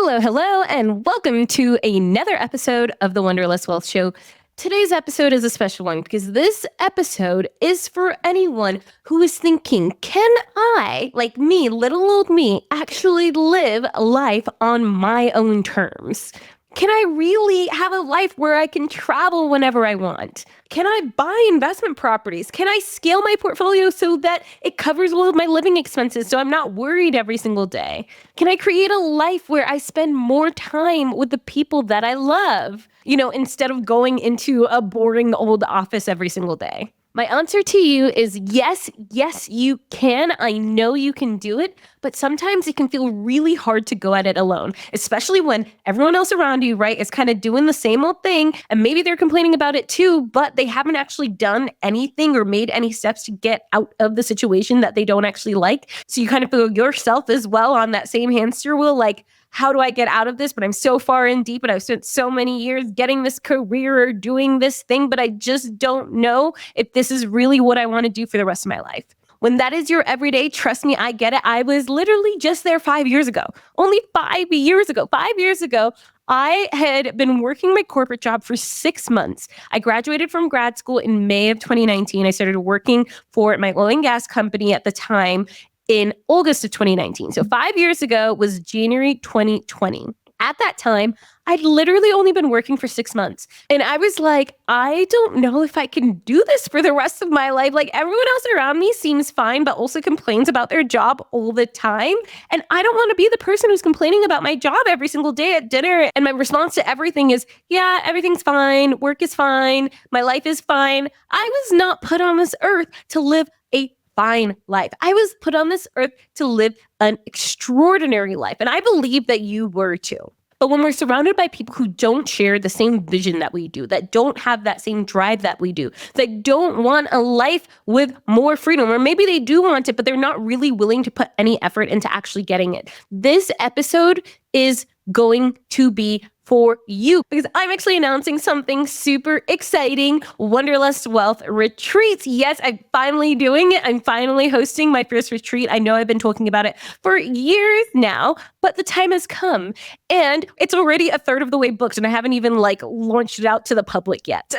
Hello, and welcome to another episode of the Wanderlust Wealth Show. Today's episode is a special one because this episode is for anyone who is thinking, can I, like me, little old me, actually live life on my own terms? Can I really have a life where I can travel whenever I want? Can I buy investment properties? Can I scale my portfolio so that it covers all of my living expenses so I'm not worried every single day? Can I create a life where I spend more time with the people that I love, instead of going into a boring old office every single day? My answer to you is yes, you can. I know you can do it, but sometimes it can feel really hard to go at it alone, especially when everyone else around you, right, is kind of doing the same old thing, and maybe they're complaining about it too, but they haven't actually done anything or made any steps to get out of the situation that they don't actually like. So you kind of feel yourself as well on that same hamster wheel, like, how do I get out of this? But I'm so far in deep and I've spent so many years getting this career or doing this thing, but I just don't know if this is really what I want to do for the rest of my life. When that is your everyday, trust me, I get it. I was literally just there 5 years ago. Only 5 years ago. 5 years ago, I had been working my corporate job for 6 months. I graduated from grad school in May of 2019. I started working for my oil and gas company at the time in August of 2019. So 5 years ago was January 2020. At that time, I'd literally only been working for 6 months. And I was like, I don't know if I can do this for the rest of my life. Like, everyone else around me seems fine, but also complains about their job all the time. And I don't want to be the person who's complaining about my job every single day at dinner. And my response to everything is, yeah, everything's fine. Work is fine. My life is fine. I was not put on this earth to live a fine life. I was put on this earth to live an extraordinary life. And I believe that you were too. But when we're surrounded by people who don't share the same vision that we do, that don't have that same drive that we do, that don't want a life with more freedom, or maybe they do want it, but they're not really willing to put any effort into actually getting it, this episode is going to be for you, because I'm actually announcing something super exciting. Wanderlust Wealth Retreat. Yes, I'm finally doing it. I'm finally hosting my first retreat. I know I've been talking about it for years now, but the time has come and it's already a third of the way booked, and I haven't even launched it out to the public yet.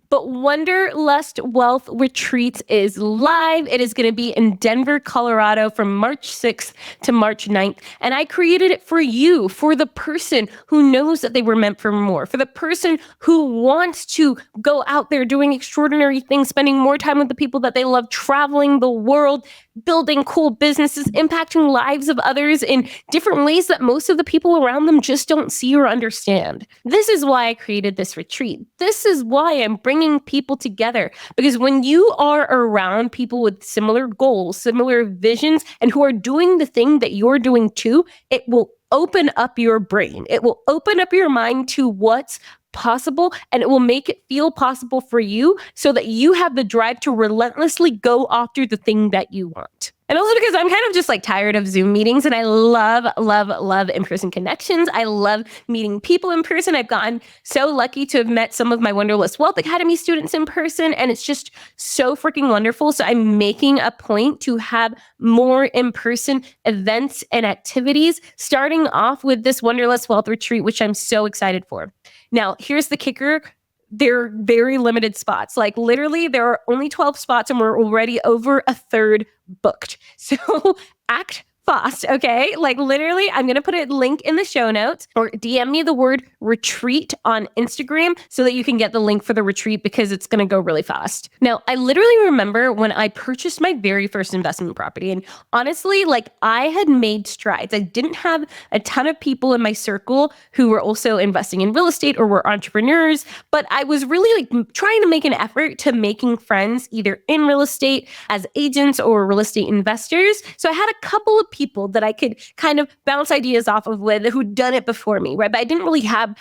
But Wanderlust Wealth Retreat is live. It is going to be in Denver, Colorado from March 6th to March 9th. And I created it for you, for the person who knows that they were meant for more, for the person who wants to go out there doing extraordinary things, spending more time with the people that they love, traveling the world, building cool businesses, impacting lives of others in different ways that most of the people around them just don't see or understand. This is why I created this retreat. This is why I'm bringing people together, because when you are around people with similar goals, similar visions, and who are doing the thing that you're doing too, it will open up your brain. It will open up your mind to what's possible, and it will make it feel possible for you so that you have the drive to relentlessly go after the thing that you want. And also because I'm kind of just tired of Zoom meetings, and I love in-person connections. I love meeting people in person. I've gotten so lucky to have met some of my Wanderlust Wealth Academy students in person, and it's just so freaking wonderful. So I'm making a point to have more in-person events and activities, starting off with this Wanderlust Wealth Retreat, which I'm so excited for. Now, here's the kicker. They're very limited spots. Literally, there are only 12 spots and we're already over a third booked. So act fast, okay? Literally, I'm going to put a link in the show notes, or DM me the word retreat on Instagram so that you can get the link for the retreat, because it's going to go really fast. Now, I literally remember when I purchased my very first investment property, and honestly, I had made strides. I didn't have a ton of people in my circle who were also investing in real estate or were entrepreneurs, but I was really trying to make an effort to making friends either in real estate as agents or real estate investors. So I had a couple of people that I could kind of bounce ideas off of with who'd done it before me, right? But I didn't really have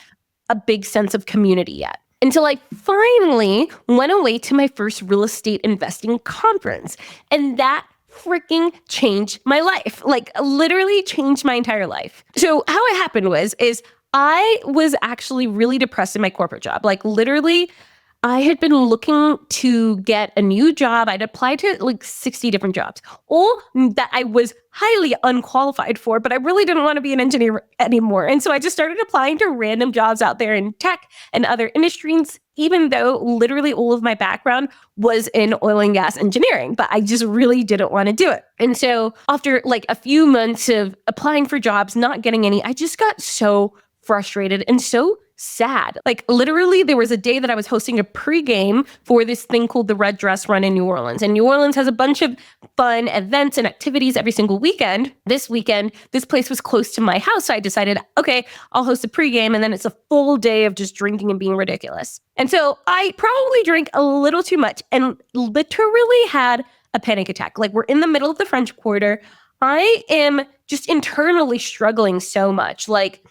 a big sense of community yet, until I finally went away to my first real estate investing conference. And that freaking changed my life, literally changed my entire life. So how it happened is I was actually really depressed in my corporate job. Literally, I had been looking to get a new job. I'd applied to like 60 different jobs, all that I was highly unqualified for, but I really didn't want to be an engineer anymore. And so I just started applying to random jobs out there in tech and other industries, even though literally all of my background was in oil and gas engineering, but I just really didn't want to do it. And so after like a few months of applying for jobs, not getting any, I just got so frustrated and so sad. Like literally there was a day that I was hosting a pregame for this thing called the Red Dress Run in New Orleans. And New Orleans has a bunch of fun events and activities every single weekend. This weekend, this place was close to my house. So I decided, okay, I'll host a pregame and then it's a full day of just drinking and being ridiculous. And so I probably drank a little too much and literally had a panic attack. Like we're in the middle of the French Quarter. I am just internally struggling so much. Like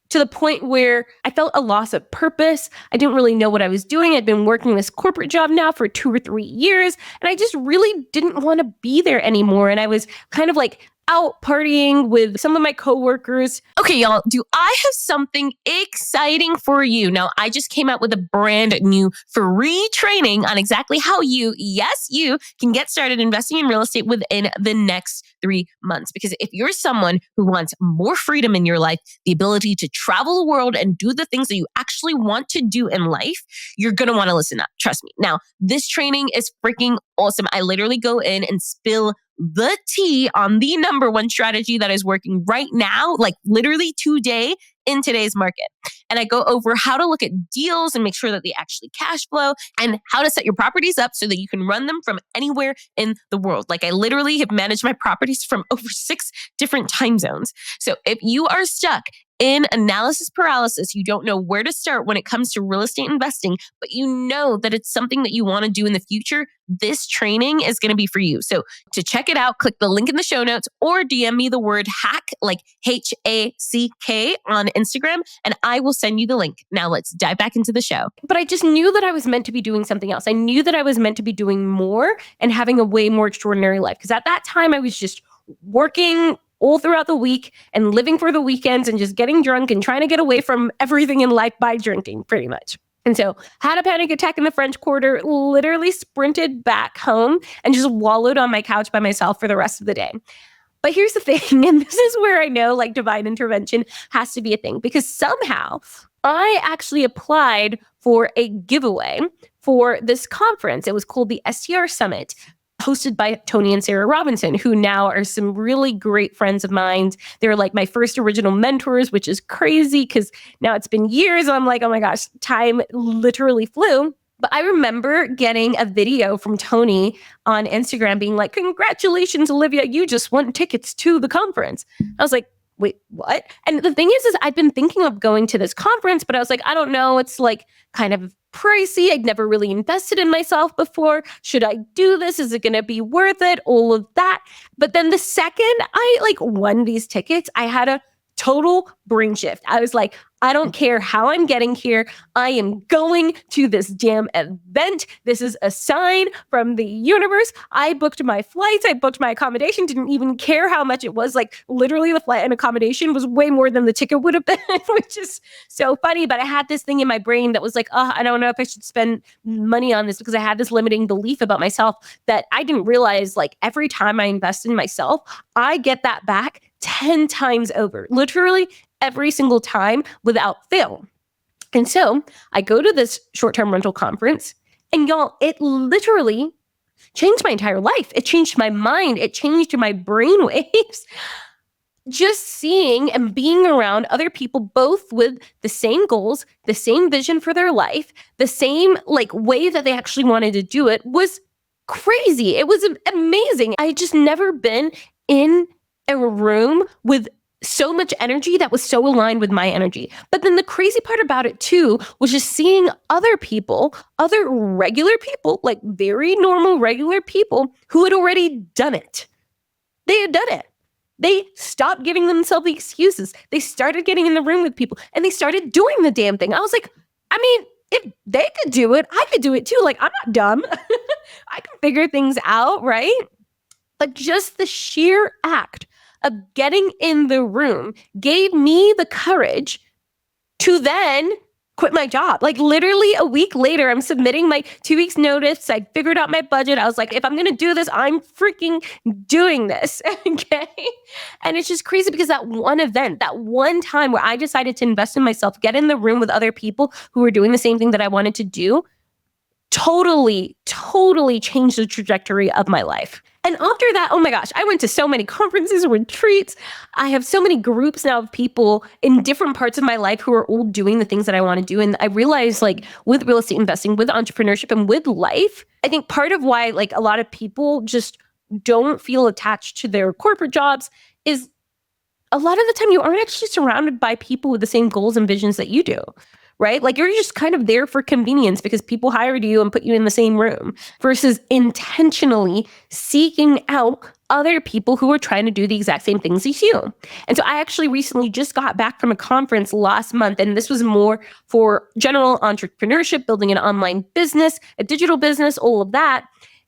to the point where I felt a loss of purpose. I didn't really know what I was doing. I'd been working this corporate job now for 2 or 3 years, and I just really didn't want to be there anymore. And I was kind of like out partying with some of my coworkers. Okay, y'all, do I have something exciting for you? Now, I just came out with a brand new free training on exactly how you, yes, you can get started investing in real estate within the next 3 months. Because if you're someone who wants more freedom in your life, the ability to travel the world and do the things that you actually want to do in life, you're going to want to listen up. Trust me. Now, this training is freaking awesome. I literally go in and spill the tea on the number one strategy that is working right now, like literally today in today's market. And I go over how to look at deals and make sure that they actually cash flow and how to set your properties up so that you can run them from anywhere in the world. Like I literally have managed my properties from over 6 different time zones. So if you are stuck in analysis paralysis, you don't know where to start when it comes to real estate investing, but you know that it's something that you want to do in the future, this training is going to be for you. So to check it out, click the link in the show notes or DM me the word hack, like HACK on Instagram, and I will send you the link. Now let's dive back into the show. But I just knew that I was meant to be doing something else. I knew that I was meant to be doing more and having a way more extraordinary life. Because at that time, I was just working all throughout the week and living for the weekends and just getting drunk and trying to get away from everything in life by drinking, pretty much. And so had a panic attack in the French Quarter, literally sprinted back home and just wallowed on my couch by myself for the rest of the day. But here's the thing, and this is where I know like divine intervention has to be a thing, because somehow I actually applied for a giveaway for this conference. It was called the STR Summit, hosted by Tony and Sarah Robinson, who now are some really great friends of mine. They're like my first original mentors, which is crazy because now it's been years. I'm like, oh my gosh, time literally flew. But I remember getting a video from Tony on Instagram being like, congratulations, Olivia, you just won tickets to the conference. I was like, wait, what? And the thing is I'd been thinking of going to this conference, but I was like, I don't know. It's like kind of pricey. I'd never really invested in myself before. Should I do this? Is it going to be worth it? All of that. But then the second I like won these tickets, I had a total brain shift. I was like, I don't care how I'm getting here. I am going to this damn event. This is a sign from the universe. I booked my flights. I booked my accommodation. Didn't even care how much it was. Like literally the flight and accommodation was way more than the ticket would have been, which is so funny. But I had this thing in my brain that was like, oh, I don't know if I should spend money on this, because I had this limiting belief about myself that I didn't realize like every time I invest in myself, I get that back 10 times over, literally every single time without fail. And so I go to this short-term rental conference, and y'all, it literally changed my entire life. It changed my mind. It changed my brainwaves. Just seeing and being around other people, both with the same goals, the same vision for their life, the same like way that they actually wanted to do it, was crazy. It was amazing. I had just never been in a room with so much energy that was so aligned with my energy. But then the crazy part about it too was just seeing other people, other regular people, like very normal, regular people who had already done it. They had done it. They stopped giving themselves the excuses. They started getting in the room with people and they started doing the damn thing. I was like, I mean, if they could do it, I could do it too. Like, I'm not dumb. I can figure things out, right? But just the sheer act of getting in the room gave me the courage to then quit my job. Like literally a week later, I'm submitting my 2 weeks notice. I figured out my budget. I was like, if I'm going to do this, I'm freaking doing this. Okay. And it's just crazy because that one event, that one time where I decided to invest in myself, get in the room with other people who were doing the same thing that I wanted to do, totally changed the trajectory of my life. And after that, oh my gosh, I went to so many conferences, retreats. I have so many groups now of people in different parts of my life who are all doing the things that I want to do. And I realized like with real estate investing, with entrepreneurship and with life, I think part of why like a lot of people just don't feel attached to their corporate jobs is a lot of the time you aren't actually surrounded by people with the same goals and visions that you do. Right? Like you're just kind of there for convenience because people hired you and put you in the same room versus intentionally seeking out other people who are trying to do the exact same things as you. And so I actually recently just got back from a conference last month, and this was more for general entrepreneurship, building an online business, a digital business, all of that.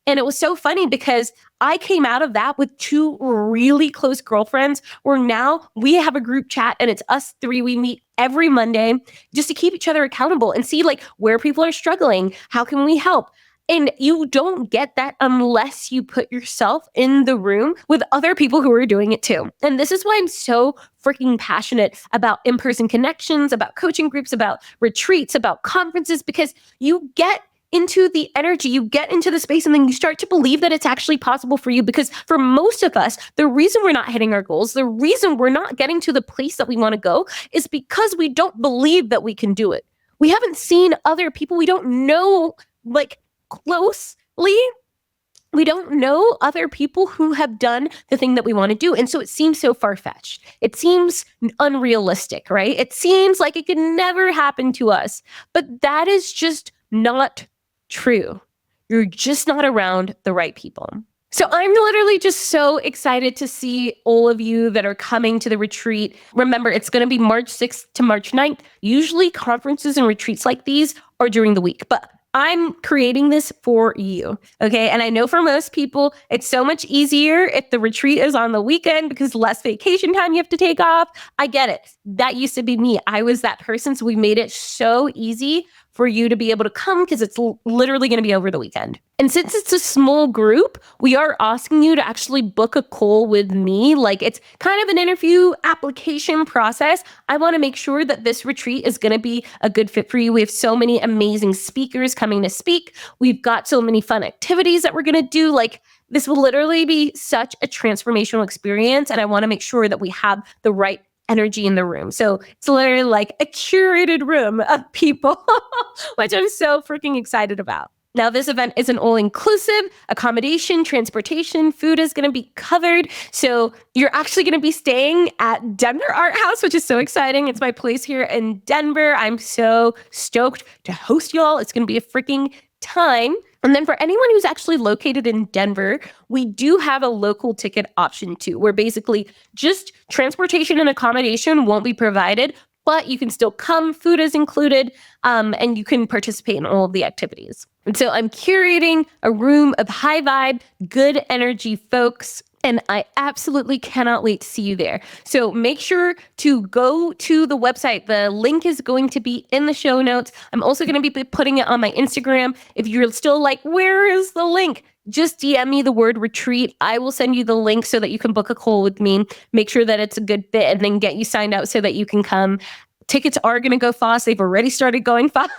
And it was so funny because I came out of that with 2 really close girlfriends where now we have a group chat and it's us 3. We meet every Monday just to keep each other accountable and see like where people are struggling. How can we help? And you don't get that unless you put yourself in the room with other people who are doing it too. And this is why I'm so freaking passionate about in-person connections, about coaching groups, about retreats, about conferences, because you get into the energy, you get into the space, and then you start to believe that it's actually possible for you. Because for most of us, the reason we're not hitting our goals, the reason we're not getting to the place that we want to go is because we don't believe that we can do it. We haven't seen other people. We don't know like closely. We don't know other people who have done the thing that we want to do. And so it seems so far-fetched. It seems unrealistic, right? It seems like it could never happen to us. But that is just not true. You're just not around the right people. So I'm literally just so excited to see all of you that are coming to the retreat. Remember, it's going to be March 6th to March 9th. Usually conferences and retreats like these are during the week, but I'm creating this for you, okay? And I know for most people, it's so much easier if the retreat is on the weekend because less vacation time you have to take off. I get it. That used to be me. I was that person, so we made it so easy for you to be able to come because it's literally going to be over the weekend. And since it's a small group, we are asking you to actually book a call with me. Like it's kind of an interview application process. I want to make sure that this retreat is going to be a good fit for you. We have so many amazing speakers coming to speak. We've got so many fun activities that we're going to do. Like this will literally be such a transformational experience. And I want to make sure that we have the right energy in the room. So it's literally like a curated room of people, which I'm so freaking excited about. Now, this event is an all-inclusive accommodation, transportation, food is going to be covered. So you're actually going to be staying at Denver Art House, which is so exciting. It's my place here in Denver. I'm so stoked to host y'all. It's going to be a freaking time. And then for anyone who's actually located in Denver, we do have a local ticket option too, where basically just transportation and accommodation won't be provided, but you can still come, food is included, and you can participate in all of the activities. And so I'm curating a room of high vibe, good energy folks, and I absolutely cannot wait to see you there. So make sure to go to the website. The link is going to be in the show notes. I'm also going to be putting it on my Instagram. If you're still like, where is the link? Just DM me the word retreat. I will send you the link so that you can book a call with me. Make sure that it's a good fit and then get you signed up so that you can come. Tickets are going to go fast. They've already started going fast.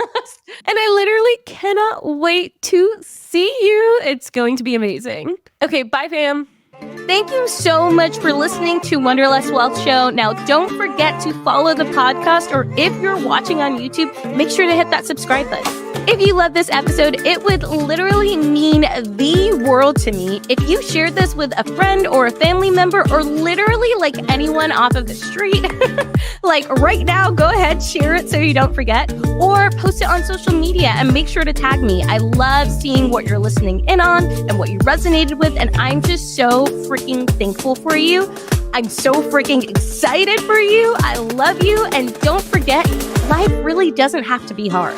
And I literally cannot wait to see you. It's going to be amazing. Okay, bye fam. Thank you so much for listening to Wanderlust Wealth Show. Now, don't forget to follow the podcast, or if you're watching on YouTube, make sure to hit that subscribe button. If you love this episode, it would literally mean the world to me if you shared this with a friend or a family member or literally like anyone off of the street. Like right now, go ahead, share it so you don't forget, or post it on social media and make sure to tag me. I love seeing what you're listening in on and what you resonated with, and I'm just so freaking thankful for you. I'm so freaking excited for you. I love you, and don't forget, life really doesn't have to be hard.